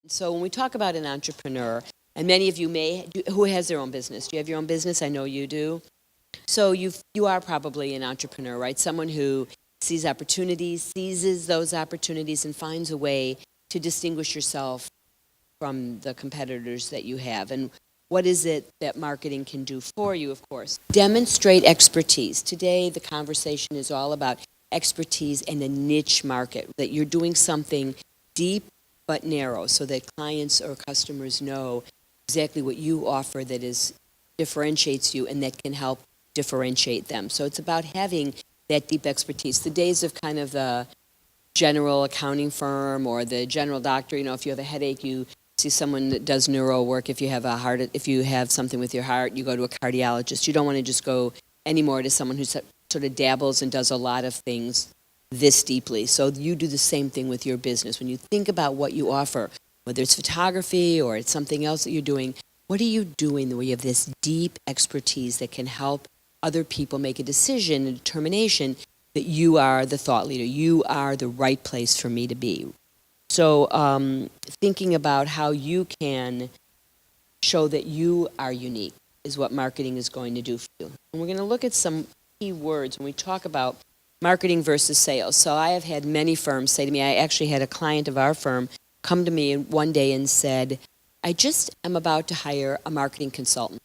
So when we talk about an entrepreneur, and many of you who has their own business. Do you have your own business? I know you do. So you are probably an entrepreneur, right? Someone who sees opportunities, seizes those opportunities, and finds a way to distinguish yourself from the competitors that you have. And what is it that marketing can do for you, of course? Demonstrate expertise. Today, the conversation is all about expertise in a niche market, that you're doing something deep but narrow so that clients or customers know exactly what you offer that differentiates you and that can help differentiate them. So it's about having that deep expertise. The days of kind of the general accounting firm or the general doctor, if you have a headache, you see someone that does neuro work. If you have something with your heart, you go to a cardiologist. You don't want to just go anymore to someone who sort of dabbles and does a lot of things this deeply. So you do the same thing with your business. When you think about what you offer, whether it's photography or it's something else that you're doing, what are you doing where you have this deep expertise that can help other people make a decision, a determination that you are the thought leader, you are the right place for me to be. So thinking about how you can show that you are unique is what marketing is going to do for you. And we're going to look at some key words when we talk about marketing versus sales. So I have had many firms say to me, I actually had a client of our firm come to me one day and said, I just am about to hire a marketing consultant.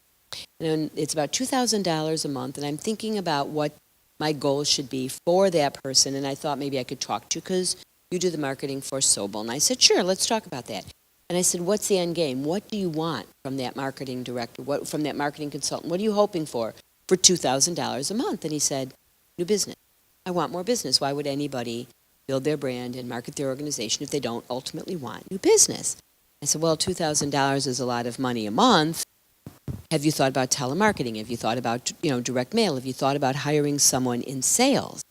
And it's about $2,000 a month, and I'm thinking about what my goals should be for that person, and I thought maybe I could talk to you because you do the marketing for Sobel. And I said, sure, let's talk about that. And I said, what's the end game? What do you want from that marketing director, from that marketing consultant? What are you hoping for $2,000 a month? And he said, new business. I want more business. Why would anybody build their brand and market their organization if they don't ultimately want new business? I said, well, $2,000 is a lot of money a month. Have you thought about telemarketing? Have you thought about, direct mail? Have you thought about hiring someone in sales?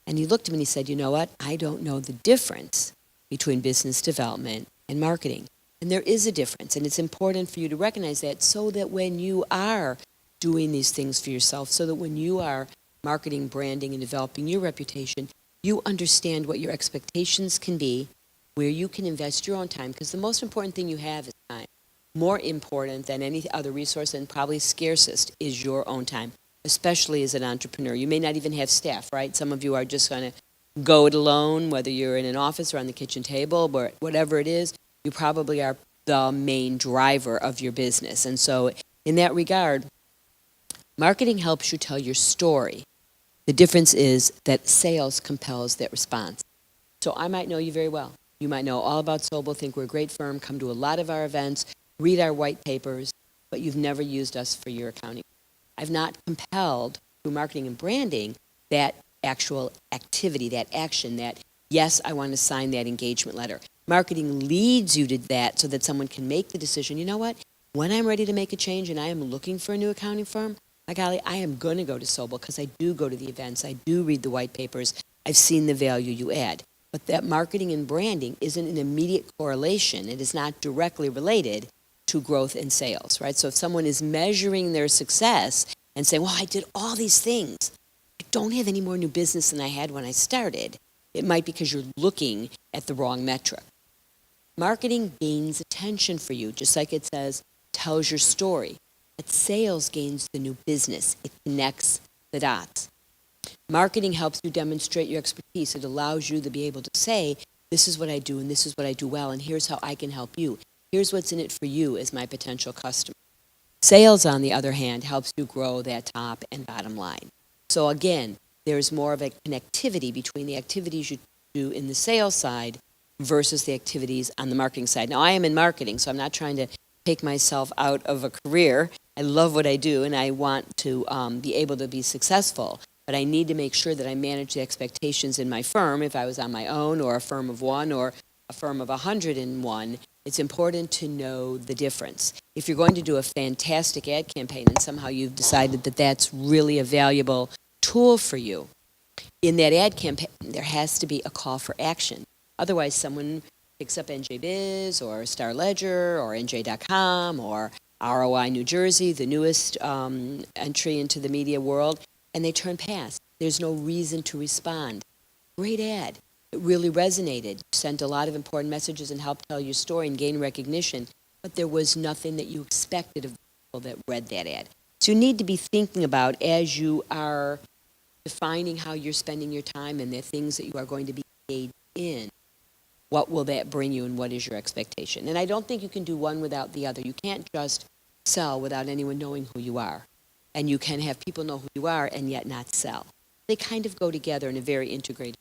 And he looked at me and he said, you know what? I don't know the difference between business development and marketing. And there is a difference, and it's important for you to recognize that so that when you are doing these things for yourself, so that when you are marketing, branding, and developing your reputation, you understand what your expectations can be, where you can invest your own time, because the most important thing you have is time. More important than any other resource, and probably scarcest, is your own time, especially as an entrepreneur. You may not even have staff, right? Some of you are just going to go it alone, whether you're in an office or on the kitchen table, or whatever it is, you probably are the main driver of your business. And so in that regard, marketing helps you tell your story. The difference is that sales compels that response. So I might know you very well. You might know all about Sobel, think we're a great firm, come to a lot of our events, read our white papers, but you've never used us for your accounting. I've not compelled, through marketing and branding, that actual activity, that action, that, yes, I want to sign that engagement letter. Marketing leads you to that so that someone can make the decision, you know what, when I'm ready to make a change and I am looking for a new accounting firm, by golly, I am going to go to Sobel because I do go to the events, I do read the white papers, I've seen the value you add. But that marketing and branding isn't an immediate correlation. It is not directly related to growth and sales, right? So if someone is measuring their success and saying, well, I did all these things, I don't have any more new business than I had when I started, it might be because you're looking at the wrong metric. Marketing gains attention for you, just like it says, tells your story. But sales gains the new business. It connects the dots. Marketing helps you demonstrate your expertise. It allows you to be able to say, this is what I do and this is what I do well, and here's how I can help you. Here's what's in it for you as my potential customer. Sales, on the other hand, helps you grow that top and bottom line. So again, there's more of a connectivity between the activities you do in the sales side versus the activities on the marketing side. Now, I am in marketing, so I'm not trying to take myself out of a career. I love what I do, and I want to be able to be successful. But I need to make sure that I manage the expectations in my firm. If I was on my own, or a firm of one, or a firm of 101, it's important to know the difference. If you're going to do a fantastic ad campaign and somehow you've decided that that's really a valuable tool for you, in that ad campaign, there has to be a call for action. Otherwise, someone picks up NJ Biz or Star Ledger or NJ.com or ROI New Jersey, the newest entry into the media world, and they turn past. There's no reason to respond. Great ad, It really resonated. You sent a lot of important messages and helped tell your story and gain recognition, but there was nothing that you expected of the people that read that ad. So you need to be thinking about, as you are defining how you're spending your time and the things that you are going to be engaged in, what will that bring you and what is your expectation? And I don't think you can do one without the other. You can't just sell without anyone knowing who you are. And you can have people know who you are and yet not sell. They kind of go together in a very integrated.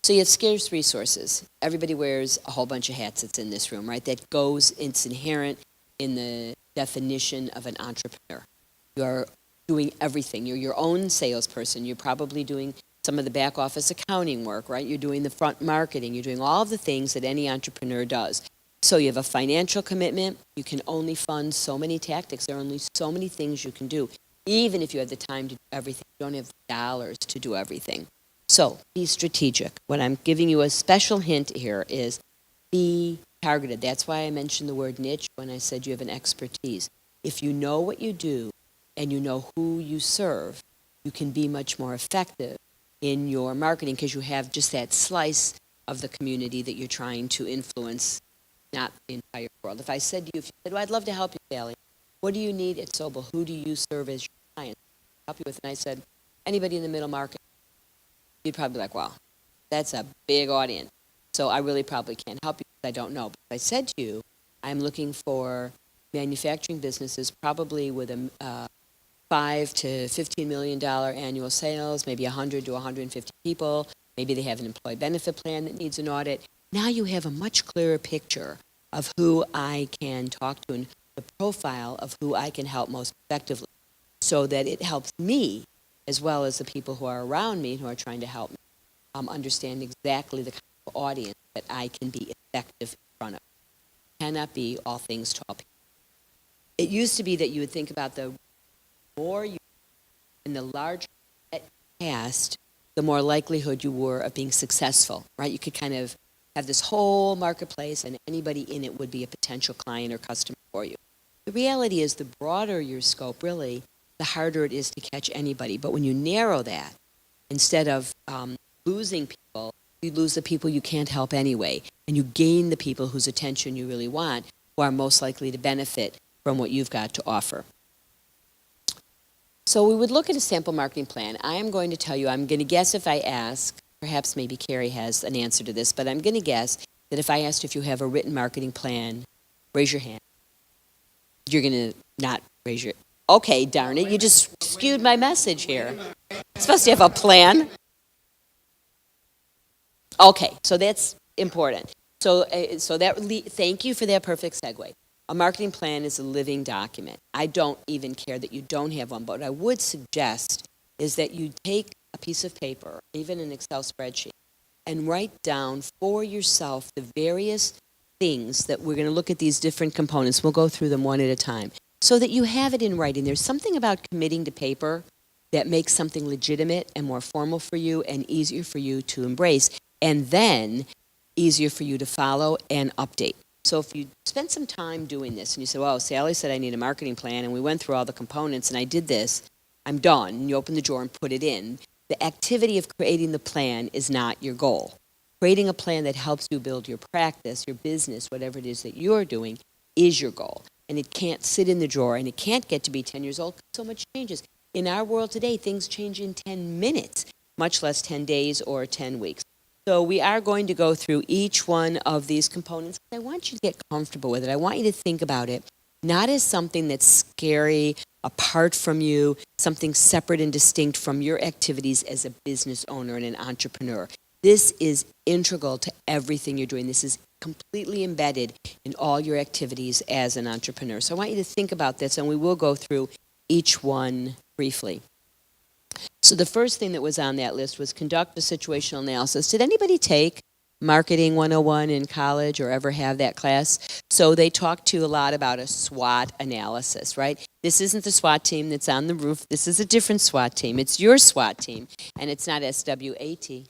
So you have scarce resources. Everybody wears a whole bunch of hats that's in this room, right? That goes, it's inherent in the definition of an entrepreneur. You're doing everything. You're your own salesperson. You're probably doing some of the back office accounting work, right? You're doing the front marketing. You're doing all of the things that any entrepreneur does. So you have a financial commitment. You can only fund so many tactics. There are only so many things you can do. Even if you have the time to do everything, you don't have the dollars to do everything. So be strategic. What I'm giving you a special hint here is be targeted. That's why I mentioned the word niche when I said you have an expertise. If you know what you do and you know who you serve, you can be much more effective in your marketing because you have just that slice of the community that you're trying to influence, not the entire world. If I said to you, if you said, well, I'd love to help you, Sally, what do you need at Sobel? Who do you serve as your client? Help you with? And I said, anybody in the middle market. You'd probably be like, wow, that's a big audience. So I really probably can't help you because I don't know. But if I said to you, I'm looking for manufacturing businesses probably with a $5 to $15 million annual sales, maybe 100 to 150 people. Maybe they have an employee benefit plan that needs an audit. Now you have a much clearer picture of who I can talk to and the profile of who I can help most effectively so that it helps me as well as the people who are around me who are trying to help me understand exactly the kind of audience that I can be effective in front of. It cannot be all things to all people. It used to be that you would think about the more you and the larger that you cast, the more likelihood you were of being successful, right? You could kind of have this whole marketplace and anybody in it would be a potential client or customer for you. The reality is the broader your scope, really, the harder it is to catch anybody. But when you narrow that, instead of losing people, you lose the people you can't help anyway, and you gain the people whose attention you really want, who are most likely to benefit from what you've got to offer. So we would look at a sample marketing plan. I am going to tell you, I'm going to guess if I ask, perhaps maybe Carrie has an answer to this, but I'm going to guess that if I asked if you have a written marketing plan, raise your hand. You're going to not raise your. Okay, darn it, you just skewed my message here. It's supposed to have a plan. Okay, so that's important. So thank you for that perfect segue. A marketing plan is a living document. I don't even care that you don't have one, but what I would suggest is that you take a piece of paper, even an Excel spreadsheet, and write down for yourself the various things that we're going to look at these different components. We'll go through them one at a time so that you have it in writing. There's something about committing to paper that makes something legitimate and more formal for you and easier for you to embrace, and then easier for you to follow and update. So if you spend some time doing this and you say, well, Sally said I need a marketing plan and we went through all the components and I did this, I'm done. And you open the drawer and put it in. The activity of creating the plan is not your goal. Creating a plan that helps you build your practice, your business, whatever it is that you're doing, is your goal. And it can't sit in the drawer and it can't get to be 10 years old because so much changes. In our world today, things change in 10 minutes, much less 10 days or 10 weeks. So we are going to go through each one of these components. I want you to get comfortable with it. I want you to think about it not as something that's scary, apart from you, something separate and distinct from your activities as a business owner and an entrepreneur. This is integral to everything you're doing. This is completely embedded in all your activities as an entrepreneur. So I want you to think about this, and we will go through each one briefly. So the first thing that was on that list was conduct a situational analysis. Did anybody take Marketing 101 in college or ever have that class? So they talked to you a lot about a SWOT analysis, right? This isn't the SWAT team that's on the roof. This is a different SWAT team. It's your SWAT team, and it's not SWAT.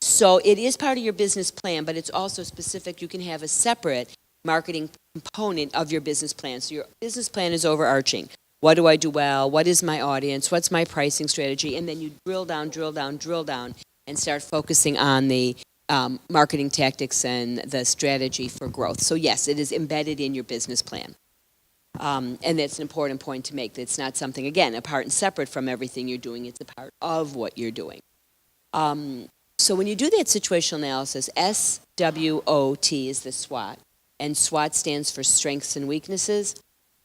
So it is part of your business plan, but it's also specific. You can have a separate marketing component of your business plan. So your business plan is overarching. What do I do well? What is my audience? What's my pricing strategy? And then you drill down, and start focusing on the marketing tactics and the strategy for growth. So yes, it is embedded in your business plan. And that's an important point to make. It's not something, again, apart and separate from everything you're doing. It's a part of what you're doing. So when you do that situational analysis, SWOT is the SWOT, and SWOT stands for strengths and weaknesses,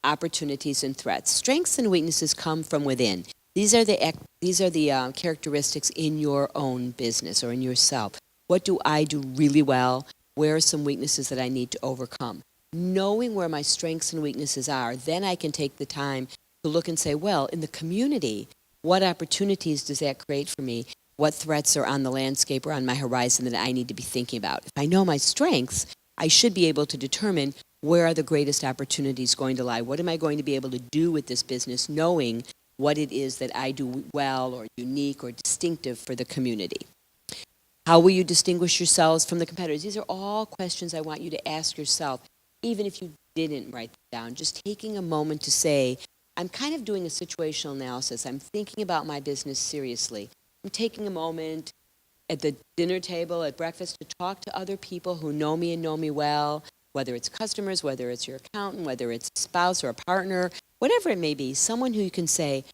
opportunities and threats. Strengths and weaknesses come from within. These are the characteristics in your own business or in yourself. What do I do really well? Where are some weaknesses that I need to overcome? Knowing where my strengths and weaknesses are, then I can take the time to look and say, well, in the community, what opportunities does that create for me? What threats are on the landscape or on my horizon that I need to be thinking about? If I know my strengths, I should be able to determine where are the greatest opportunities going to lie? What am I going to be able to do with this business, knowing what it is that I do well or unique or distinctive for the community? How will you distinguish yourselves from the competitors? These are all questions I want you to ask yourself, even if you didn't write them down. Just taking a moment to say, I'm kind of doing a situational analysis. I'm thinking about my business seriously. I'm taking a moment at the dinner table, at breakfast, to talk to other people who know me and know me well, whether it's customers, whether it's your accountant, whether it's a spouse or a partner, whatever it may be, someone who you can say,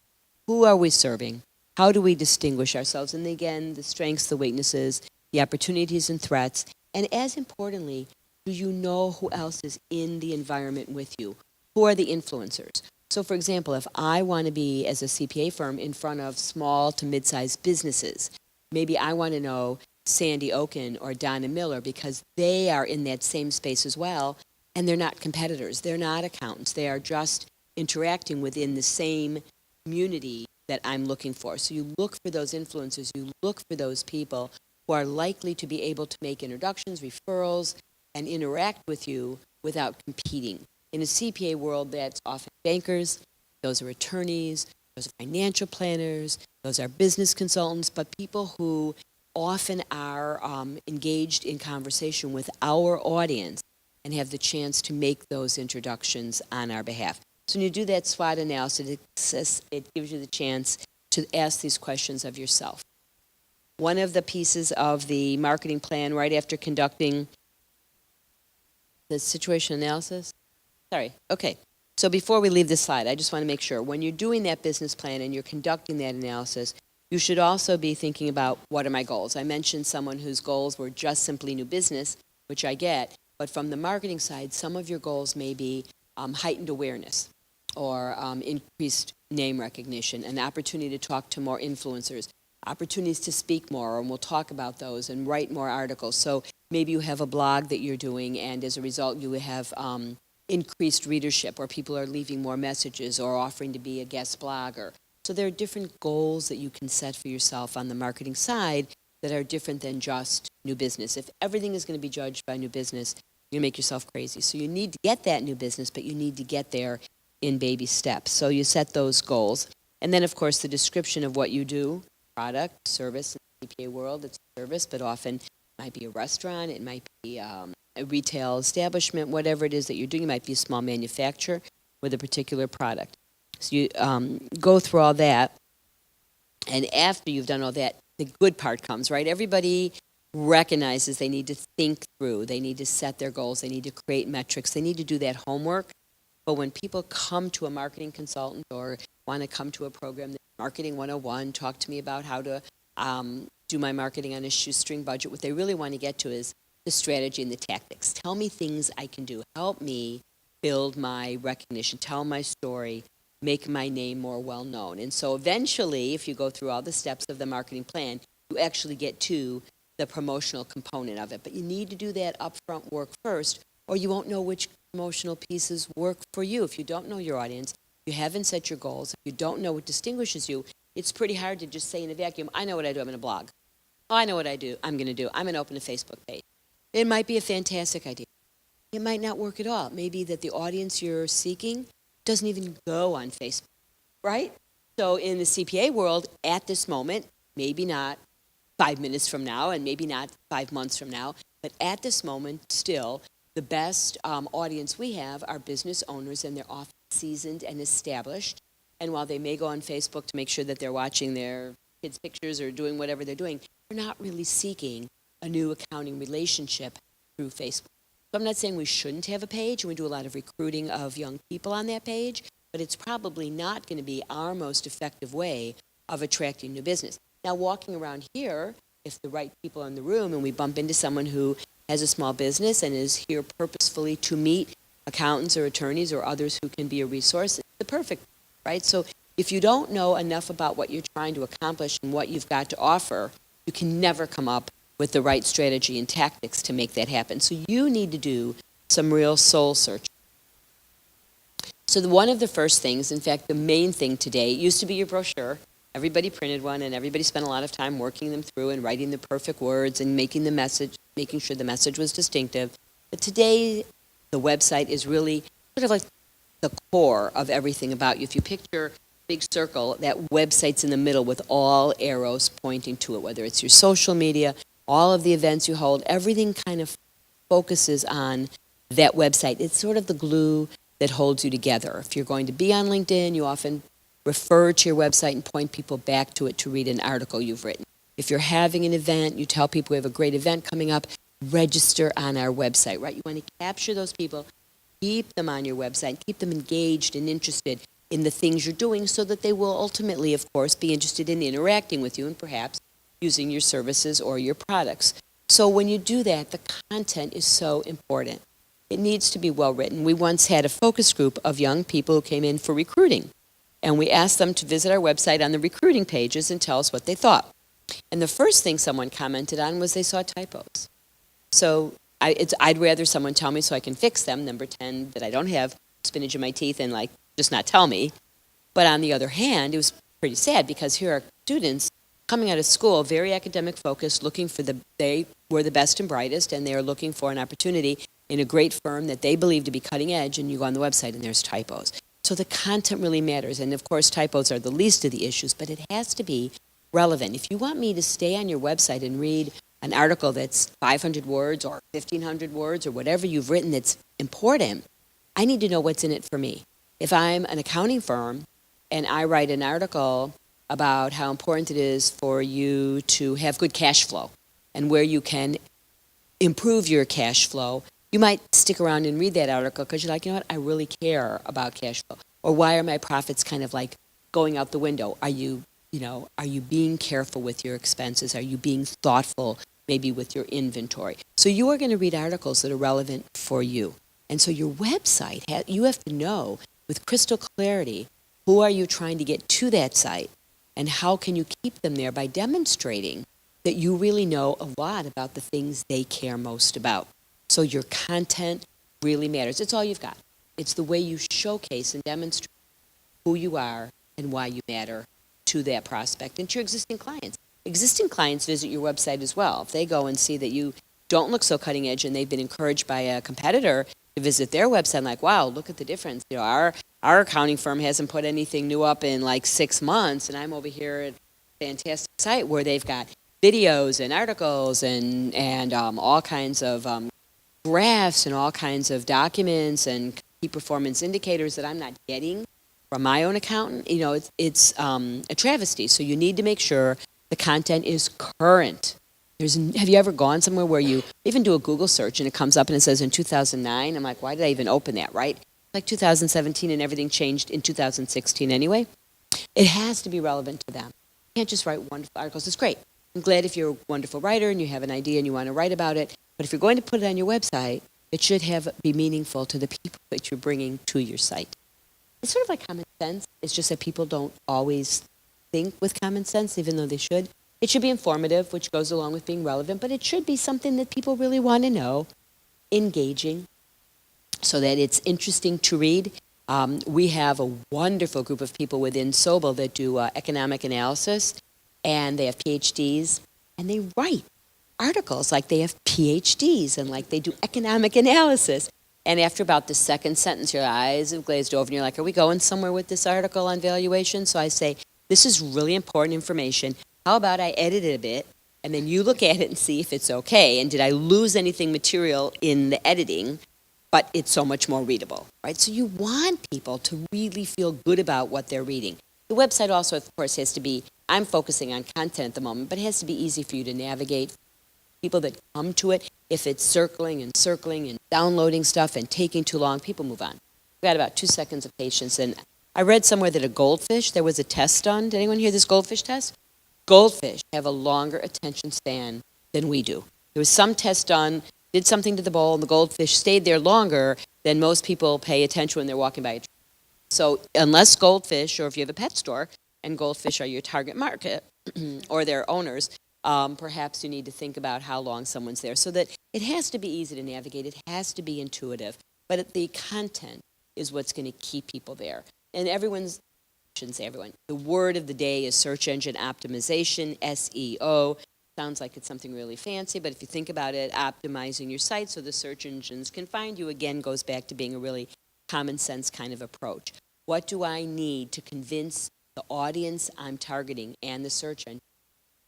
who are we serving? How do we distinguish ourselves? And again, the strengths, the weaknesses, the opportunities and threats, and as importantly, do you know who else is in the environment with you? Who are the influencers? So for example, if I want to be, as a CPA firm, in front of small to mid-sized businesses, maybe I want to know Sandy Oken or Donna Miller because they are in that same space as well, and they're not competitors. They're not accountants. They are just interacting within the same community that I'm looking for. So you look for those influencers. You look for those people who are likely to be able to make introductions, referrals, and interact with you without competing. In a CPA world, that's often bankers, those are attorneys, those are financial planners, those are business consultants, but people who often are engaged in conversation with our audience and have the chance to make those introductions on our behalf. So when you do that SWOT analysis, it gives you the chance to ask these questions of yourself. One of the pieces of the marketing plan right after conducting the situation analysis, so before we leave this slide, I just want to make sure, when you're doing that business plan and you're conducting that analysis, you should also be thinking about, what are my goals? I mentioned someone whose goals were just simply new business, which I get, but from the marketing side, some of your goals may be heightened awareness or increased name recognition, an opportunity to talk to more influencers, opportunities to speak more, and we'll talk about those, and write more articles. So maybe you have a blog that you're doing, and as a result, you have increased readership, or people are leaving more messages or offering to be a guest blogger. So there are different goals that you can set for yourself on the marketing side that are different than just new business. If everything is going to be judged by new business, you make yourself crazy. So you need to get that new business, but you need to get there in baby steps. So you set those goals. And then, of course, the description of what you do, product, service. In the CPA world, it's a service, but often it might be a restaurant, it might be a retail establishment, whatever it is that you're doing. It might be a small manufacturer with a particular product. So you go through all that, and after you've done all that, the good part comes, right? Everybody recognizes they need to think through, they need to set their goals, they need to create metrics, they need to do that homework. But when people come to a marketing consultant or want to come to a program, Marketing 101, talk to me about how to do my marketing on a shoestring budget, what they really want to get to is the strategy and the tactics. Tell me things I can do. Help me build my recognition, tell my story, make my name more well known. And so eventually, if you go through all the steps of the marketing plan, you actually get to the promotional component of it. But you need to do that upfront work first, or you won't know which promotional pieces work for you. If you don't know your audience, you haven't set your goals, if you don't know what distinguishes you, it's pretty hard to just say in a vacuum, I know what I do, I'm going to blog. Oh, I know what I'm going to do. I'm going to open a Facebook page. It might be a fantastic idea. It might not work at all. Maybe that the audience you're seeking doesn't even go on Facebook, right? So in the CPA world, at this moment, maybe not 5 minutes from now, and maybe not 5 months from now, but at this moment, still, the best audience we have are business owners, and they're often seasoned and established. And while they may go on Facebook to make sure that they're watching their kids' pictures or doing whatever they're doing, they're not really seeking a new accounting relationship through Facebook. So I'm not saying we shouldn't have a page, and we do a lot of recruiting of young people on that page, but it's probably not going to be our most effective way of attracting new business. Now, walking around here, if the right people are in the room and we bump into someone who has a small business and is here purposefully to meet accountants or attorneys or others who can be a resource, it's the perfect, right? So if you don't know enough about what you're trying to accomplish and what you've got to offer, you can never come up with the right strategy and tactics to make that happen. So you need to do some real soul searching. So one of the first things, in fact, the main thing today, it used to be your brochure. Everybody printed one, and everybody spent a lot of time working them through and writing the perfect words and making sure the message was distinctive. But today, the website is really sort of like the core of everything about you. If you picture a big circle, that website's in the middle with all arrows pointing to it, whether it's your social media, all of the events you hold, everything kind of focuses on that website. It's sort of the glue that holds you together. If you're going to be on LinkedIn, you often refer to your website and point people back to it to read an article you've written. If you're having an event, you tell people we have a great event coming up, register on our website, right? You want to capture those people, keep them on your website, keep them engaged and interested in the things you're doing so that they will ultimately, of course, be interested in interacting with you and perhaps using your services or your products. So when you do that, the content is so important. It needs to be well written. We once had a focus group of young people who came in for recruiting, and we asked them to visit our website on the recruiting pages and tell us what they thought. And the first thing someone commented on was they saw typos. So I'd rather someone tell me so I can fix them than pretend that I don't have spinach in my teeth and just not tell me. But on the other hand, it was pretty sad because here are students coming out of school, very academic focused, looking for they were the best and brightest, and they are looking for an opportunity in a great firm that they believe to be cutting edge, and you go on the website and there's typos. So the content really matters, and of course typos are the least of the issues, but it has to be relevant. If you want me to stay on your website and read an article that's 500 words or 1,500 words or whatever you've written that's important, I need to know what's in it for me. If I'm an accounting firm and I write an article about how important it is for you to have good cash flow and where you can improve your cash flow, you might stick around and read that article because you're like, you know what, I really care about cash flow. Or why are my profits kind of like going out the window? Are you being careful with your expenses? Are you being thoughtful maybe with your inventory? So you are going to read articles that are relevant for you. And so your website, you have to know with crystal clarity, who are you trying to get to that site? And how can you keep them there by demonstrating that you really know a lot about the things they care most about? So your content really matters. It's all you've got. It's the way you showcase and demonstrate who you are and why you matter to that prospect and to your existing clients. Existing clients visit your website as well. If they go and see that you don't look so cutting edge and they've been encouraged by a competitor to visit their website, like, wow, look at the difference. Our accounting firm hasn't put anything new up in 6 months, and I'm over here at a fantastic site where they've got videos and articles and all kinds of graphs and all kinds of documents and key performance indicators that I'm not getting from my own accountant. It's a travesty. So you need to make sure the content is current. Have you ever gone somewhere where you even do a Google search and it comes up and it says in 2009? I'm like, why did I even open that, right? 2017 and everything changed in 2016 anyway. It has to be relevant to them. You can't just write wonderful articles. It's great. I'm glad if you're a wonderful writer and you have an idea and you want to write about it. But if you're going to put it on your website, it should be meaningful to the people that you're bringing to your site. It's sort of like common sense. It's just that people don't always think with common sense, even though they should. It should be informative, which goes along with being relevant, but it should be something that people really want to know, engaging, so that it's interesting to read. We have a wonderful group of people within Sobel that do economic analysis, and they have PhDs, and they write articles like they have PhDs and like they do economic analysis. And after about the second sentence, your eyes have glazed over and you're like, are we going somewhere with this article on valuation? So I say, this is really important information. How about I edit it a bit and then you look at it and see if it's okay. And did I lose anything material in the editing but it's so much more readable, right? So you want people to really feel good about what they're reading. The website also, of course, has to be, I'm focusing on content at the moment, but it has to be easy for you to navigate. People that come to it, if it's circling and downloading stuff and taking too long, people move on. We've got about 2 seconds of patience. And I read somewhere that a goldfish, there was a test done. Did anyone hear this goldfish test? Goldfish have a longer attention span than we do. There was some test done, did something to the bowl, and the goldfish stayed there longer than most people pay attention when they're walking by a tree. So unless goldfish, or if you have a pet store, and goldfish are your target market, or their owners, perhaps you need to think about how long someone's there, so that it has to be easy to navigate, it has to be intuitive, but the content is what's going to keep people there. And everyone's, I shouldn't say everyone, the word of the day is search engine optimization, SEO. Sounds like it's something really fancy, but if you think about it, optimizing your site so the search engines can find you, again, goes back to being a really common sense kind of approach. What do I need to convince the audience I'm targeting and the search engine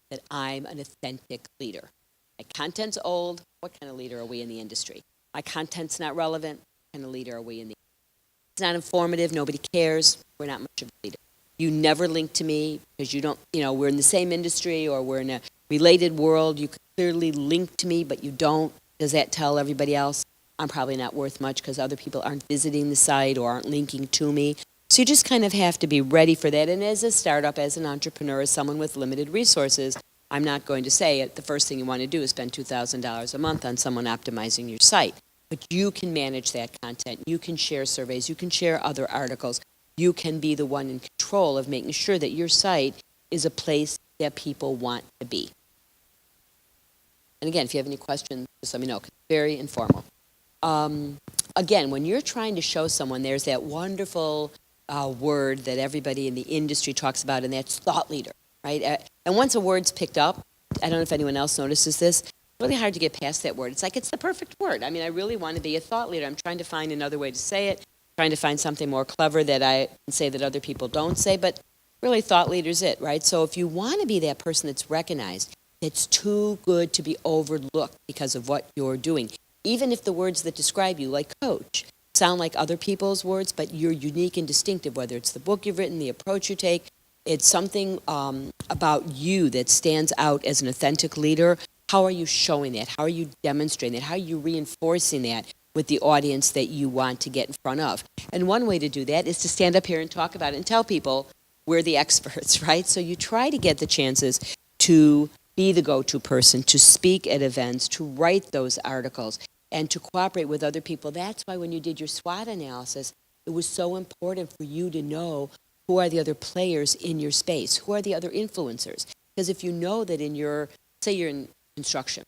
that I'm an authentic leader? My content's old. What kind of leader are we in the industry? My content's not relevant. What kind of leader are we in the industry? It's not informative. Nobody cares. We're not much of a leader. You never link to me because you don't, we're in the same industry or we're in a related world. You could clearly link to me, but you don't. Does that tell everybody else I'm probably not worth much because other people aren't visiting the site or aren't linking to me? So you just kind of have to be ready for that. And as a startup, as an entrepreneur, as someone with limited resources, I'm not going to say the first thing you want to do is spend $2,000 a month on someone optimizing your site. But you can manage that content. You can share surveys. You can share other articles. You can be the one in control of making sure that your site is a place that people want to be. And again, if you have any questions, just let me know, 'cause it's very informal. Again, when you're trying to show someone, there's that wonderful word that everybody in the industry talks about, and that's thought leader, right? And once a word's picked up, I don't know if anyone else notices this, it's really hard to get past that word. It's like it's the perfect word. I mean, I really want to be a thought leader. I'm trying to find another way to say it, trying to find something more clever that I can say that other people don't say, but really thought leader's it, right? So if you want to be that person that's recognized, it's too good to be overlooked because of what you're doing. Even if the words that describe you, like coach, sound like other people's words, but you're unique and distinctive, whether it's the book you've written, the approach you take, it's something about you that stands out as an authentic leader. How are you showing that? How are you demonstrating that? How are you reinforcing that with the audience that you want to get in front of? And one way to do that is to stand up here and talk about it and tell people we're the experts, right? So you try to get the chances to be the go-to person, to speak at events, to write those articles, and to cooperate with other people. That's why when you did your SWOT analysis, it was so important for you to know who are the other players in your space, who are the other influencers. Because if you know that in your, say you're in construction,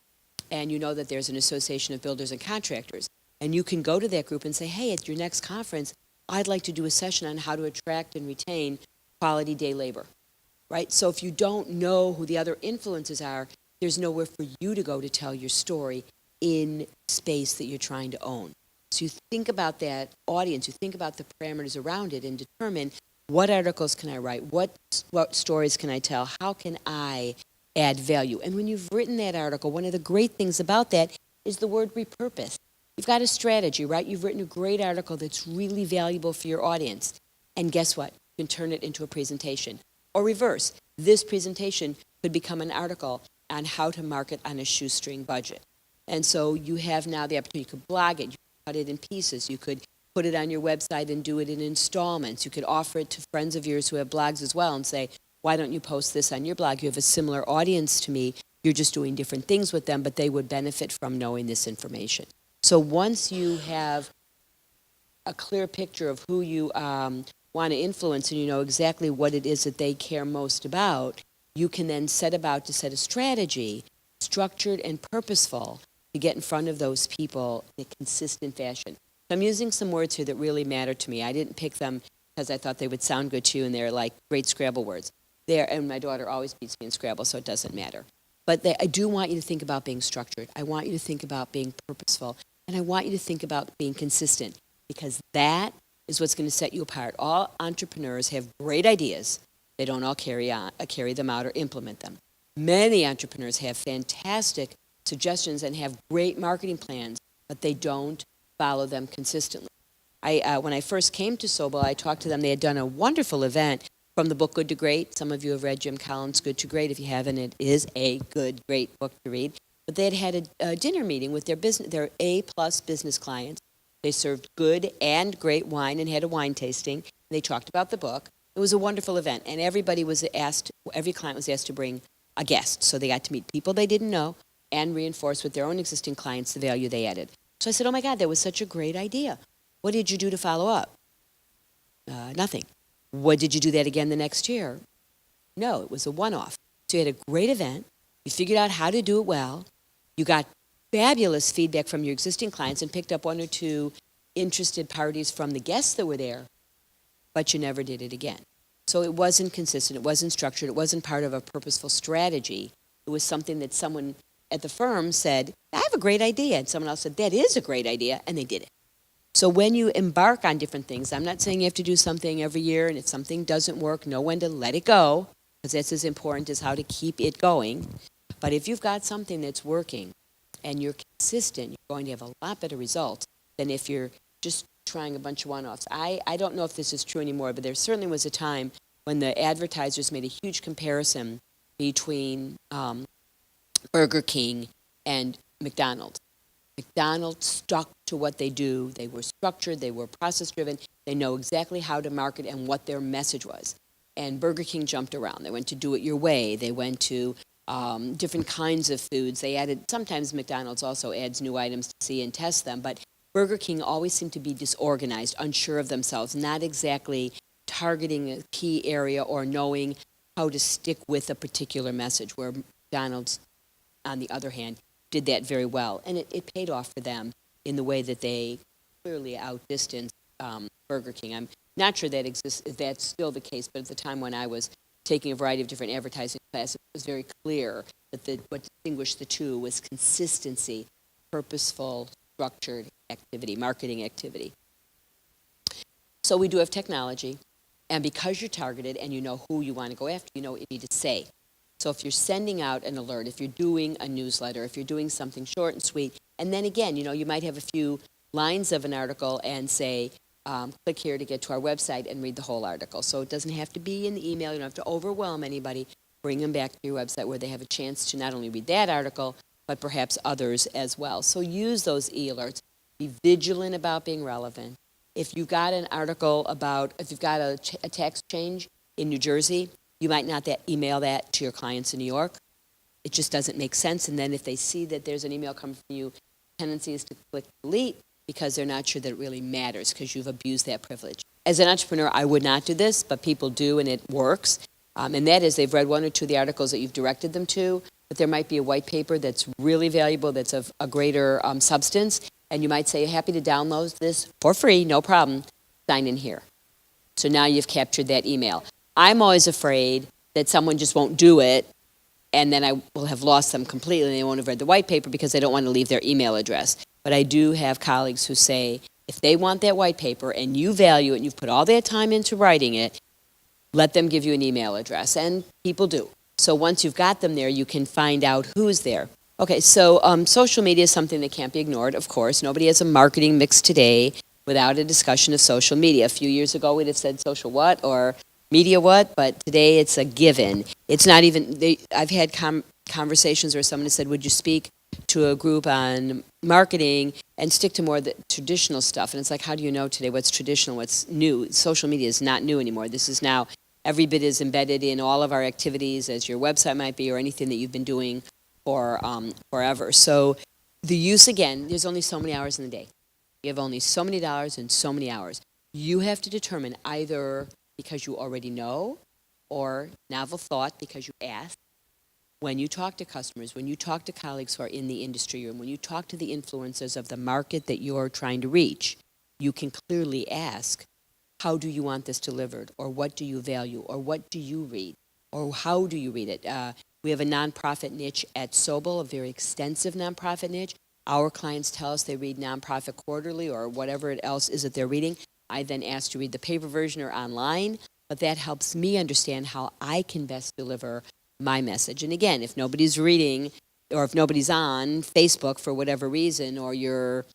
and you know that there's an association of builders and contractors, and you can go to that group and say, hey, at your next conference, I'd like to do a session on how to attract and retain quality day labor, right? So if you don't know who the other influencers are, there's nowhere for you to go to tell your story in space that you're trying to own. So you think about that audience, you think about the parameters around it and determine what articles can I write, what stories can I tell, how can I add value. And when you've written that article, one of the great things about that is the word repurpose. You've got a strategy, right? You've written a great article that's really valuable for your audience. And guess what? You can turn it into a presentation. Or reverse, this presentation could become an article on how to market on a shoestring budget. And so you have now the opportunity, you could blog it, you could cut it in pieces, you could put it on your website and do it in installments. You could offer it to friends of yours who have blogs as well and say, why don't you post this on your blog? You have a similar audience to me. You're just doing different things with them, but they would benefit from knowing this information. So once you have a clear picture of who you want to influence and you know exactly what it is that they care most about, you can then set about to set a strategy, structured and purposeful, to get in front of those people in a consistent fashion. So I'm using some words here that really matter to me. I didn't pick them because I thought they would sound good to you and they're like great Scrabble words. And my daughter always beats me in Scrabble, so it doesn't matter. But I do want you to think about being structured. I want you to think about being purposeful. And I want you to think about being consistent, because that is what's going to set you apart. All entrepreneurs have great ideas. They don't all carry them out or implement them. Many entrepreneurs have fantastic suggestions and have great marketing plans, but they don't follow them consistently. When I first came to Sobel, I talked to them. They had done a wonderful event from the book Good to Great. Some of you have read Jim Collins' Good to Great. If you haven't, it is a good, great book to read. But they had a dinner meeting with their A-plus business clients. They served good and great wine and had a wine tasting. They talked about the book. It was a wonderful event, and every client was asked to bring a guest. So they got to meet people they didn't know and reinforce with their own existing clients the value they added. So I said, oh my God, that was such a great idea. What did you do to follow up? Nothing. What did you do that again the next year? No, it was a one-off. So you had a great event. You figured out how to do it well. You got fabulous feedback from your existing clients and picked up one or two interested parties from the guests that were there, but you never did it again. So it wasn't consistent. It wasn't structured. It wasn't part of a purposeful strategy. It was something that someone at the firm said, I have a great idea. And someone else said, that is a great idea. And they did it. So when you embark on different things, I'm not saying you have to do something every year, and if something doesn't work, know when to let it go, because that's as important as how to keep it going. But if you've got something that's working and you're consistent, you're going to have a lot better results than if you're just trying a bunch of one-offs. I don't know if this is true anymore, but there certainly was a time when the advertisers made a huge comparison between Burger King and McDonald's. McDonald's stuck to what they do. They were structured, they were process-driven, they know exactly how to market and what their message was. And Burger King jumped around. They went to do it your way. They went to different kinds of foods. They added, sometimes McDonald's also adds new items to see and test them, but Burger King always seemed to be disorganized, unsure of themselves, not exactly targeting a key area or knowing how to stick with a particular message, where McDonald's, on the other hand, did that very well. And it paid off for them in the way that they clearly outdistanced Burger King. I'm not sure that exists, if that's still the case, but at the time when I was taking a variety of different advertising classes, it was very clear that what distinguished the two was consistency, purposeful, structured activity, marketing activity. So we do have technology, and because you're targeted and you know who you want to go after, you know what you need to say. So if you're sending out an alert, if you're doing a newsletter, if you're doing something short and sweet, and then again, you might have a few lines of an article and say, click here to get to our website and read the whole article. So it doesn't have to be in the email. You don't have to overwhelm anybody. Bring them back to your website where they have a chance to not only read that article, but perhaps others as well. So use those e-alerts. Be vigilant about being relevant. If you've got an article if you've got a tax change in New Jersey, you might not email that to your clients in New York. It just doesn't make sense. And then if they see that there's an email coming from you, tendency is to click delete because they're not sure that it really matters because you've abused that privilege. As an entrepreneur, I would not do this, but people do, and it works. And that is they've read one or two of the articles that you've directed them to, but there might be a white paper that's really valuable, that's of a greater substance, and you might say, happy to download this for free, no problem, sign in here. So now you've captured that email. I'm always afraid that someone just won't do it, and then I will have lost them completely, and they won't have read the white paper because they don't want to leave their email address. But I do have colleagues who say, if they want that white paper and you value it and you've put all that time into writing it, let them give you an email address, and people do. So once you've got them there, you can find out who's there. Okay, so social media is something that can't be ignored, of course. Nobody has a marketing mix today without a discussion of social media. A few years ago, we'd have said social what or media what, but today it's a given. It's not even, I've had conversations where someone has said, would you speak to a group on marketing and stick to more of the traditional stuff? And it's like, how do you know today what's traditional, what's new? Social media is not new anymore. This is now, every bit is embedded in all of our activities, as your website might be, or anything that you've been doing for forever. So the use, again, there's only so many hours in the day. You have only so many dollars and so many hours. You have to determine, either because you already know, or novel thought because you asked. When you talk to customers, when you talk to colleagues who are in the industry, and when you talk to the influencers of the market that you're trying to reach, you can clearly ask, how do you want this delivered? Or what do you value? Or what do you read? Or how do you read it? We have a nonprofit niche at Sobel, a very extensive nonprofit niche. Our clients tell us they read Nonprofit Quarterly or whatever else is that they're reading. I then ask to read the paper version or online, but that helps me understand how I can best deliver my message. And again, if nobody's reading or if nobody's on Facebook for whatever reason, or you're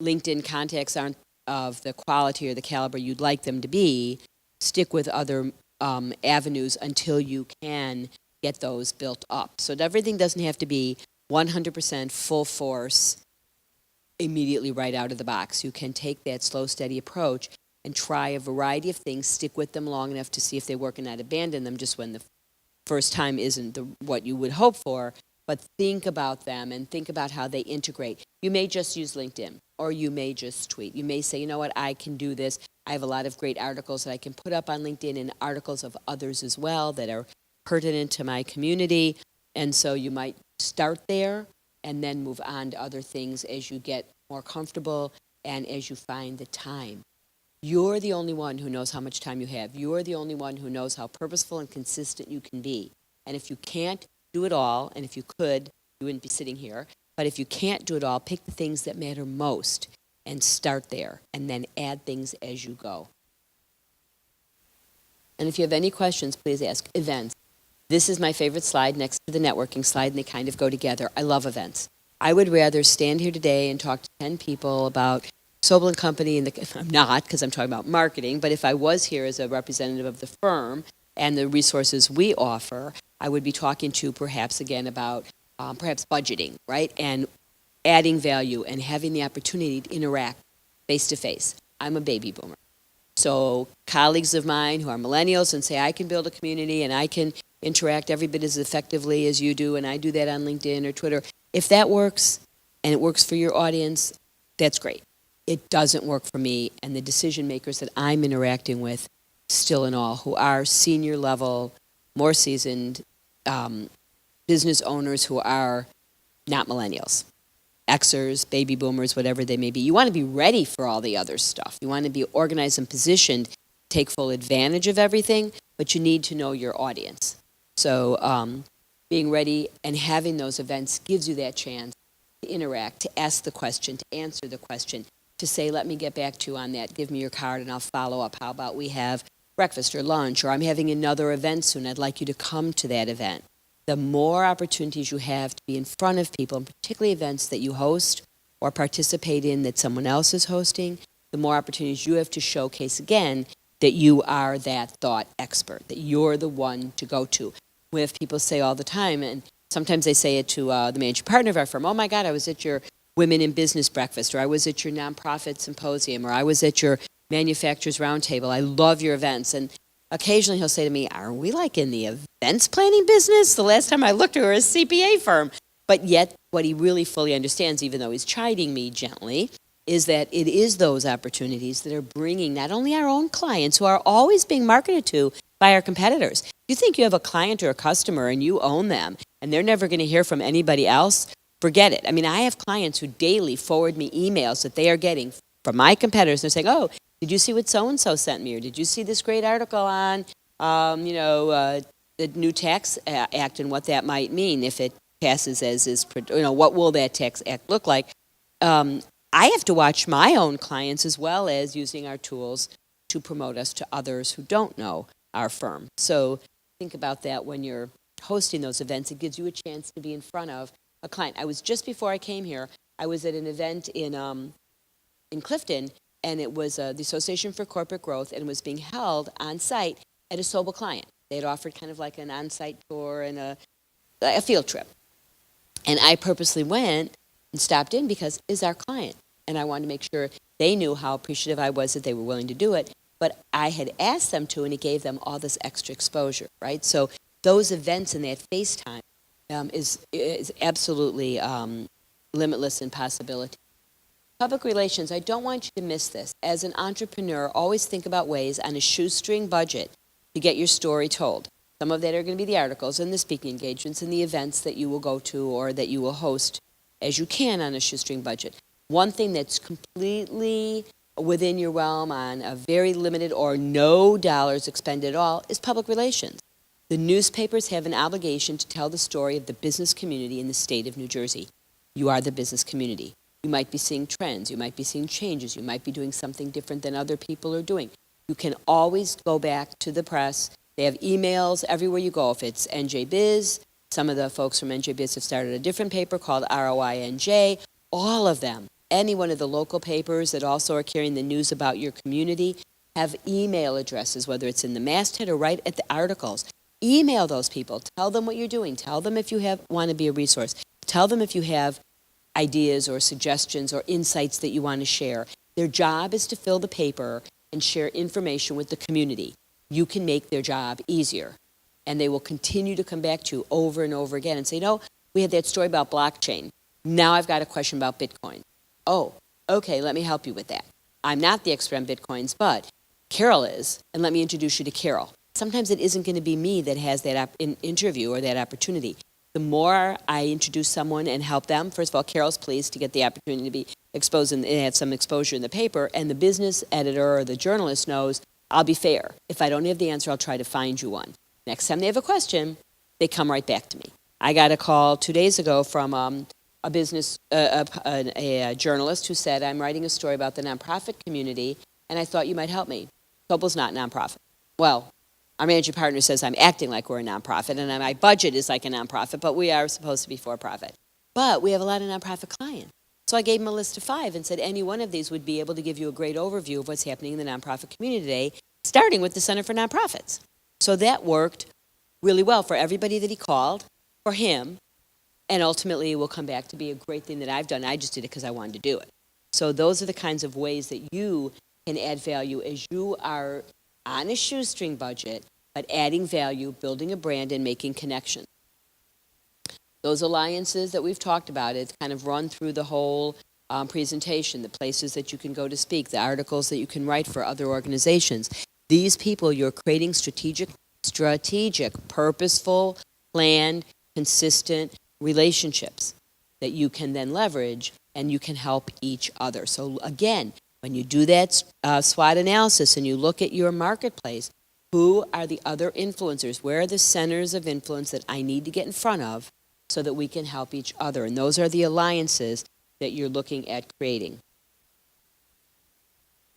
LinkedIn contacts aren't of the quality or the caliber you'd like them to be, stick with other avenues until you can get those built up. So everything doesn't have to be 100% full force immediately right out of the box. You can take that slow, steady approach and try a variety of things, stick with them long enough to see if they work and not abandon them just when the first time isn't what you would hope for, but think about them and think about how they integrate. You may just use LinkedIn, or you may just tweet. You may say, you know what, I can do this. I have a lot of great articles that I can put up on LinkedIn and articles of others as well that are pertinent to my community. And so you might start there and then move on to other things as you get more comfortable and as you find the time. You're the only one who knows how much time you have. You're the only one who knows how purposeful and consistent you can be. And if you can't do it all, and if you could, you wouldn't be sitting here, but if you can't do it all, pick the things that matter most and start there, and then add things as you go. And if you have any questions, please ask. Events. This is my favorite slide next to the networking slide, and they kind of go together. I love events. I would rather stand here today and talk to 10 people about Sobel & Company, and I'm not, because I'm talking about marketing, but if I was here as a representative of the firm and the resources we offer, I would be talking to perhaps again about perhaps budgeting, right? And adding value and having the opportunity to interact face to face. I'm a baby boomer. So colleagues of mine who are millennials and say, I can build a community and I can interact every bit as effectively as you do, and I do that on LinkedIn or Twitter. If that works and it works for your audience, that's great. It doesn't work for me and the decision makers that I'm interacting with still and all, who are senior level, more seasoned business owners who are not millennials. Xers, baby boomers, whatever they may be. You want to be ready for all the other stuff. You want to be organized and positioned to take full advantage of everything, but you need to know your audience. So being ready and having those events gives you that chance to interact, to ask the question, to answer the question, to say, let me get back to you on that, give me your card and I'll follow up. How about we have breakfast or lunch, or I'm having another event soon, I'd like you to come to that event. The more opportunities you have to be in front of people, and particularly events that you host or participate in that someone else is hosting, the more opportunities you have to showcase again that you are that thought expert, that you're the one to go to. We have people say all the time, and sometimes they say it to the managing partner of our firm, oh my God, I was at your Women in Business breakfast, or I was at your nonprofit symposium, or I was at your manufacturers roundtable. I love your events. And occasionally he'll say to me, are we like in the events planning business? The last time I looked, we were a CPA firm. But yet what he really fully understands, even though he's chiding me gently, is that it is those opportunities that are bringing not only our own clients, who are always being marketed to by our competitors. You think you have a client or a customer and you own them, and they're never going to hear from anybody else? Forget it. I mean, I have clients who daily forward me emails that they are getting from my competitors. They're saying, oh, did you see what so-and-so sent me? Or did you see this great article on, the new tax act and what that might mean if it passes as is, what will that tax act look like? I have to watch my own clients as well as using our tools to promote us to others who don't know our firm. So think about that when you're hosting those events. It gives you a chance to be in front of a client. I was just before I came here, I was at an event in Clifton, and it was the Association for Corporate Growth, and it was being held on site at a Sobel client. They had offered kind of like an on-site tour and a field trip. And I purposely went and stopped in because it's our client. And I wanted to make sure they knew how appreciative I was that they were willing to do it. But I had asked them to, and it gave them all this extra exposure, right? So those events and that FaceTime is absolutely limitless in possibility. Public relations, I don't want you to miss this. As an entrepreneur, always think about ways on a shoestring budget to get your story told. Some of that are going to be the articles and the speaking engagements and the events that you will go to or that you will host as you can on a shoestring budget. One thing that's completely within your realm on a very limited or no dollars expended at all is public relations. The newspapers have an obligation to tell the story of the business community in the state of New Jersey. You are the business community. You might be seeing trends. You might be seeing changes. You might be doing something different than other people are doing. You can always go back to the press. They have emails everywhere you go. If it's NJ Biz, some of the folks from NJ Biz have started a different paper called ROINJ. All of them any one of the local papers that also are carrying the news about your community have email addresses, whether it's in the masthead or right at the articles. Email those people. Tell them what you're doing. Tell them if you want to be a resource. Tell them if you have ideas or suggestions or insights that you want to share. Their job is to fill the paper and share information with the community. You can make their job easier. And they will continue to come back to you over and over again and say, no, we had that story about blockchain. Now I've got a question about Bitcoin. Oh, okay, let me help you with that. I'm not the expert on Bitcoins, but Carol is, and let me introduce you to Carol. Sometimes it isn't going to be me that has that interview or that opportunity. The more I introduce someone and help them, first of all, Carol's pleased to get the opportunity to be exposed and have some exposure in the paper, and the business editor or the journalist knows I'll be fair. If I don't have the answer, I'll try to find you one. Next time they have a question, they come right back to me. I got a call 2 days ago from a journalist who said, I'm writing a story about the nonprofit community, and I thought you might help me. Coppel's not nonprofit. Well, our managing partner says I'm acting like we're a nonprofit, and my budget is like a nonprofit, but we are supposed to be for-profit. But we have a lot of nonprofit clients. So I gave him a list of 5 and said any one of these would be able to give you a great overview of what's happening in the nonprofit community today, starting with the Center for Nonprofits. So that worked really well for everybody that he called, for him, and ultimately it will come back to be a great thing that I've done. I just did it because I wanted to do it. So those are the kinds of ways that you can add value as you are on a shoestring budget, but adding value, building a brand, and making connections. Those alliances that we've talked about, it's kind of run through the whole presentation, the places that you can go to speak, the articles that you can write for other organizations. These people, you're creating strategic, purposeful, planned, consistent relationships that you can then leverage and you can help each other. So again, when you do that SWOT analysis and you look at your marketplace, who are the other influencers? Where are the centers of influence that I need to get in front of so that we can help each other? And those are the alliances that you're looking at creating.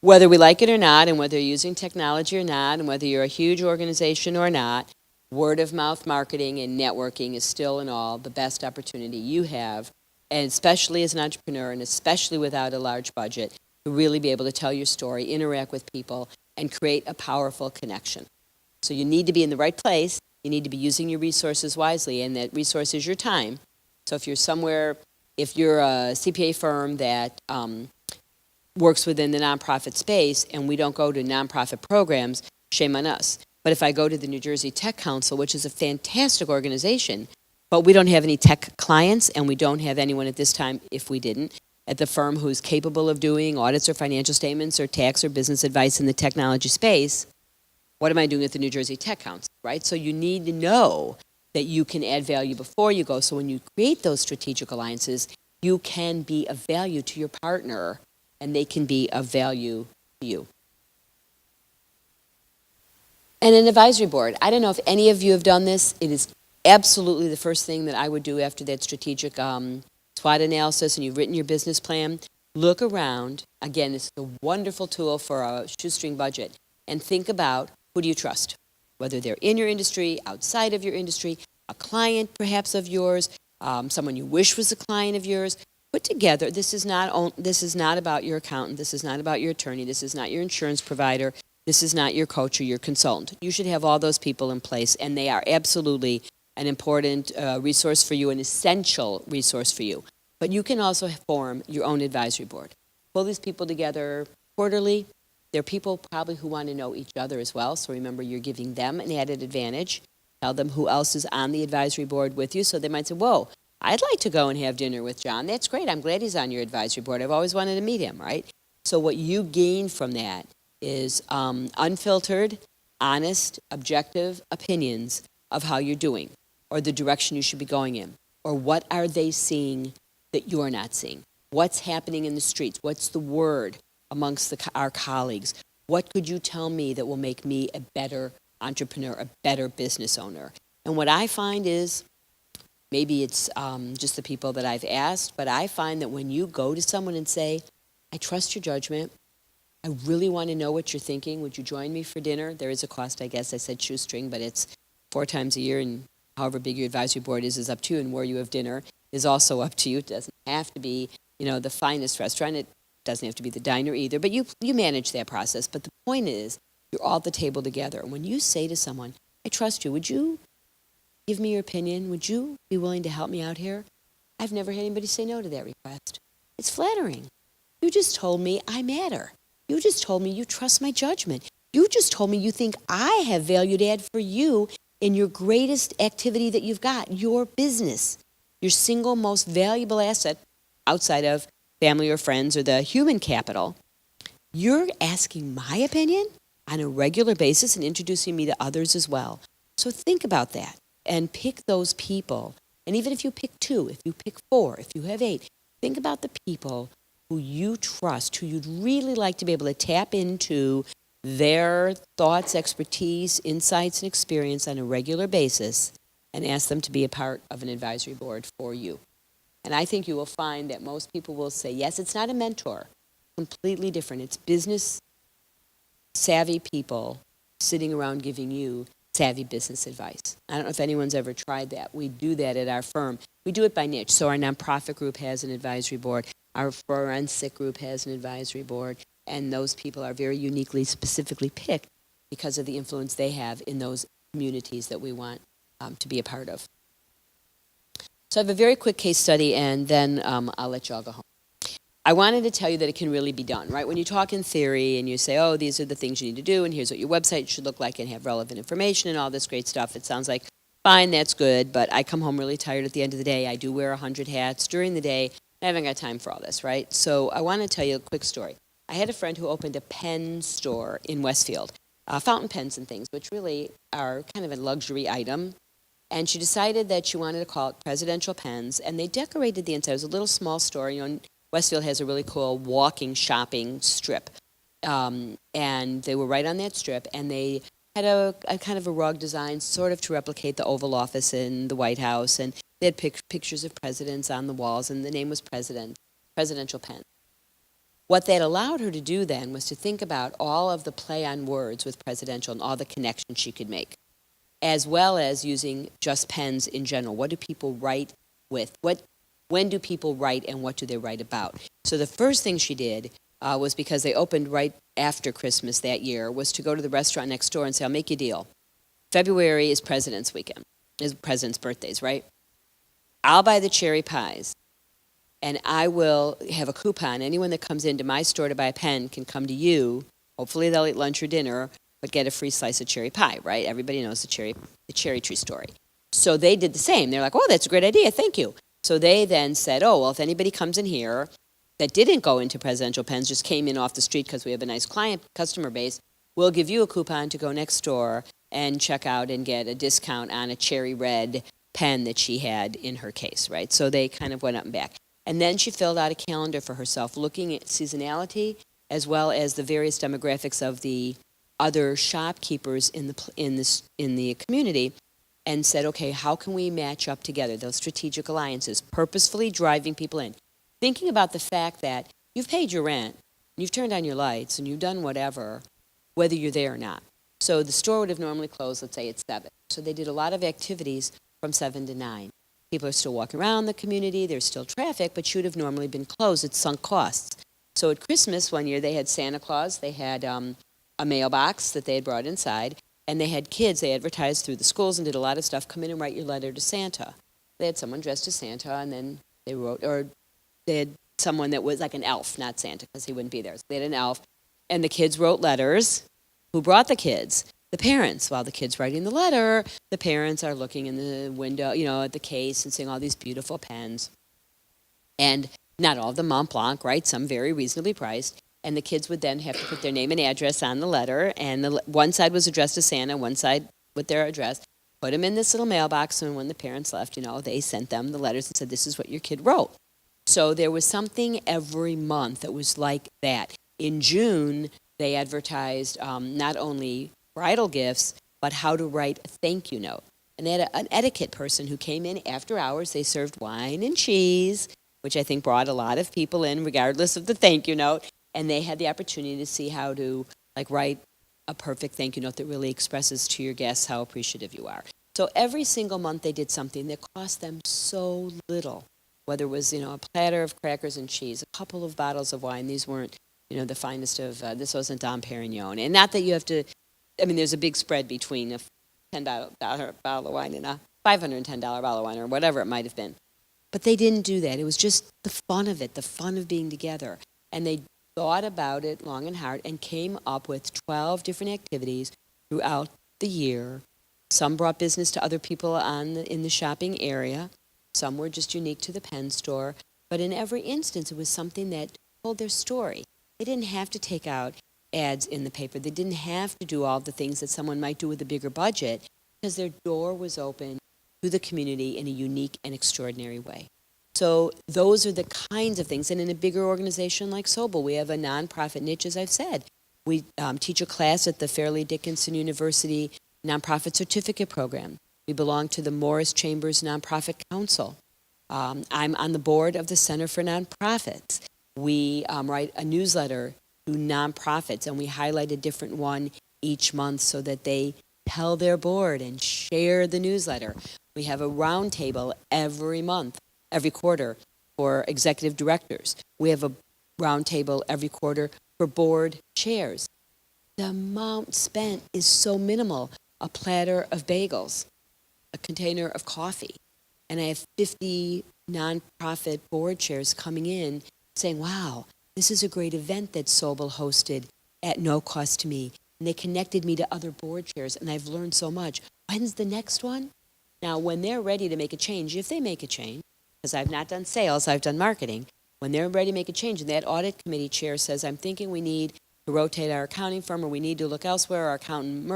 Whether we like it or not, and whether you're using technology or not, and whether you're a huge organization or not, word of mouth marketing and networking is still and all the best opportunity you have, and especially as an entrepreneur and especially without a large budget, to really be able to tell your story, interact with people, and create a powerful connection. So you need to be in the right place. You need to be using your resources wisely, and that resource is your time. So if you're a CPA firm that works within the nonprofit space and we don't go to nonprofit programs, shame on us. But if I go to the New Jersey Tech Council, which is a fantastic organization, but we don't have any tech clients and we don't have anyone at this time, if we didn't, at the firm who's capable of doing audits or financial statements or tax or business advice in the technology space, what am I doing at the New Jersey Tech Council, right? So you need to know that you can add value before you go. So when you create those strategic alliances, you can be of value to your partner and they can be of value to you. And an advisory board. I don't know if any of you have done this. It is absolutely the first thing that I would do after that strategic SWOT analysis and you've written your business plan. Look around. Again, it's a wonderful tool for a shoestring budget. And think about, who do you trust? Whether they're in your industry, outside of your industry, a client perhaps of yours, someone you wish was a client of yours. Put together, this is not about your accountant, this is not about your attorney, this is not your insurance provider, this is not your coach or your consultant. You should have all those people in place, and they are absolutely an important resource for you, an essential resource for you. But you can also form your own advisory board. Pull these people together quarterly. They're people probably who want to know each other as well, so remember you're giving them an added advantage. Tell them who else is on the advisory board with you, so they might say, whoa, I'd like to go and have dinner with John. That's great. I'm glad he's on your advisory board. I've always wanted to meet him, right? So what you gain from that is unfiltered, honest, objective opinions of how you're doing or the direction you should be going in, or what are they seeing that you're not seeing? What's happening in the streets? What's the word amongst our colleagues? What could you tell me that will make me a better entrepreneur, a better business owner? And what I find is, maybe it's just the people that I've asked, but I find that when you go to someone and say, I trust your judgment, I really want to know what you're thinking, would you join me for dinner? There is a cost, I guess. I said shoestring, but it's 4 times a year, and however big your advisory board is up to you, and where you have dinner is also up to you. It doesn't have to be the finest restaurant. It doesn't have to be the diner either, but you manage that process. But the point is, you're all at the table together. And when you say to someone, I trust you, would you give me your opinion? Would you be willing to help me out here? I've never had anybody say no to that request. It's flattering. You just told me I matter. You just told me you trust my judgment. You just told me you think I have value to add for you in your greatest activity that you've got, your business, your single most valuable asset outside of family or friends or the human capital. You're asking my opinion on a regular basis and introducing me to others as well. So think about that and pick those people. And even if you pick 2, if you pick 4, if you have 8, think about the people who you trust, who you'd really like to be able to tap into their thoughts, expertise, insights, and experience on a regular basis and ask them to be a part of an advisory board for you. And I think you will find that most people will say, yes, it's not a mentor, completely different. It's business savvy people sitting around giving you savvy business advice. I don't know if anyone's ever tried that. We do that at our firm. We do it by niche. So our nonprofit group has an advisory board. Our forensic group has an advisory board. And those people are very uniquely, specifically picked because of the influence they have in those communities that we want to be a part of. So I have a very quick case study, and then I'll let you all go home. I wanted to tell you that it can really be done, right? When you talk in theory and you say, oh, these are the things you need to do, and here's what your website should look like and have relevant information and all this great stuff, it sounds like, fine, that's good, but I come home really tired at the end of the day. I do wear 100 hats during the day. I haven't got time for all this, right? So I want to tell you a quick story. I had a friend who opened a pen store in Westfield, fountain pens and things, which really are kind of a luxury item. And she decided that she wanted to call it Presidential Pens, and they decorated the inside. It was a little small store. Westfield has a really cool walking shopping strip. And they were right on that strip, and they had a kind of a rug design sort of to replicate the Oval Office in the White House, and they had pictures of presidents on the walls, and the name was Presidential Pen. What that allowed her to do then was to think about all of the play on words with presidential and all the connections she could make, as well as using just pens in general. What do people write with? When do people write, and what do they write about? So the first thing she did was, because they opened right after Christmas that year, was to go to the restaurant next door and say, I'll make you a deal. February is President's Weekend, is President's birthdays, right? I'll buy the cherry pies, and I will have a coupon. Anyone that comes into my store to buy a pen can come to you. Hopefully they'll eat lunch or dinner, but get a free slice of cherry pie, right? Everybody knows the cherry tree story. So they did the same. They're like, oh, that's a great idea, thank you. So they then said, oh, well, if anybody comes in here that didn't go into Presidential Pens, just came in off the street because we have a nice customer base, we'll give you a coupon to go next door and check out and get a discount on a cherry red pen that she had in her case, right? So they kind of went up and back. And then she filled out a calendar for herself, looking at seasonality as well as the various demographics of the other shopkeepers in the community, and said, okay, how can we match up together, those strategic alliances, purposefully driving people in, thinking about the fact that you've paid your rent, you've turned on your lights, and you've done whatever, whether you're there or not. So the store would have normally closed, let's say it's 7. So they did a lot of activities from 7 to 9. People are still walking around the community, there's still traffic, but should have normally been closed. It's sunk costs. So at Christmas one year, they had Santa Claus, they had a mailbox that they had brought inside, and they had kids. They advertised through the schools and did a lot of stuff. Come in and write your letter to Santa. They had someone dressed as Santa, and then they wrote, or they had someone that was like an elf, not Santa, because he wouldn't be there. So they had an elf, and the kids wrote letters. Who brought the kids? The parents. While the kid's writing the letter, the parents are looking in the window, at the case and seeing all these beautiful pens. And not all of them Mont Blanc, right? Some very reasonably priced. And the kids would then have to put their name and address on the letter. And one side was addressed to Santa, one side with their address. Put them in this little mailbox, and when the parents left, they sent them the letters and said, this is what your kid wrote. So there was something every month that was like that. In June, they advertised not only bridal gifts, but how to write a thank you note. And they had an etiquette person who came in after hours. They served wine and cheese, which I think brought a lot of people in, regardless of the thank you note. And they had the opportunity to see how to write a perfect thank you note that really expresses to your guests how appreciative you are. So every single month they did something that cost them so little whether it was, a platter of crackers and cheese, a couple of bottles of wine. These weren't, the finest of, this wasn't Dom Perignon. And not that you have to, there's a big spread between a $10 bottle of wine and a $510 bottle of wine or whatever it might have been. But they didn't do that. It was just the fun of it, the fun of being together. And they thought about it long and hard and came up with 12 different activities throughout the year. Some brought business to other people in the shopping area. Some were just unique to the Penn store. But in every instance, it was something that told their story. They didn't have to take out ads in the paper. They didn't have to do all the things that someone might do with a bigger budget because their door was open to the community in a unique and extraordinary way. So those are the kinds of things. And in a bigger organization like Sobel, we have a nonprofit niche, as I've said. We teach a class at the Fairleigh Dickinson University Nonprofit Certificate Program. We belong to the Morris Chambers Nonprofit Council. I'm on the board of the Center for Nonprofits. We write a newsletter to nonprofits, and we highlight a different one each month so that they tell their board and share the newsletter. We have a roundtable every quarter for executive directors. We have a roundtable every quarter for board chairs. The amount spent is so minimal. A platter of bagels, a container of coffee. And I have 50 nonprofit board chairs coming in saying, wow, this is a great event that Sobel hosted at no cost to me. And they connected me to other board chairs, and I've learned so much. When's the next one? Now, when they're ready to make a change, if they make a change, because I've not done sales, I've done marketing, when they're ready to make a change, and that audit committee chair says, I'm thinking we need to rotate our accounting firm, or we need to look elsewhere, our accountant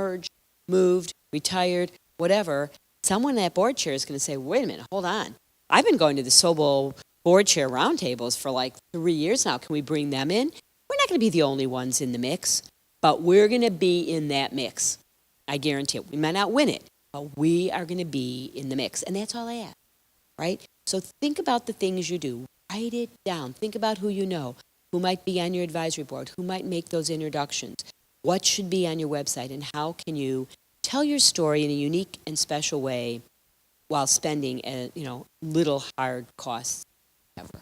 moved, retired, whatever, someone at board chair is going to say, wait a minute, hold on. I've been going to the Sobel board chair roundtables for like 3 years now. Can we bring them in? We're not going to be the only ones in the mix, but we're going to be in that mix. I guarantee it. We might not win it, but we are going to be in the mix. And that's all I ask, right? So think about the things you do. Write it down. Think about who you know, who might be on your advisory board, who might make those introductions, what should be on your website, and how can you tell your story in a unique and special way while spending little hard costs ever.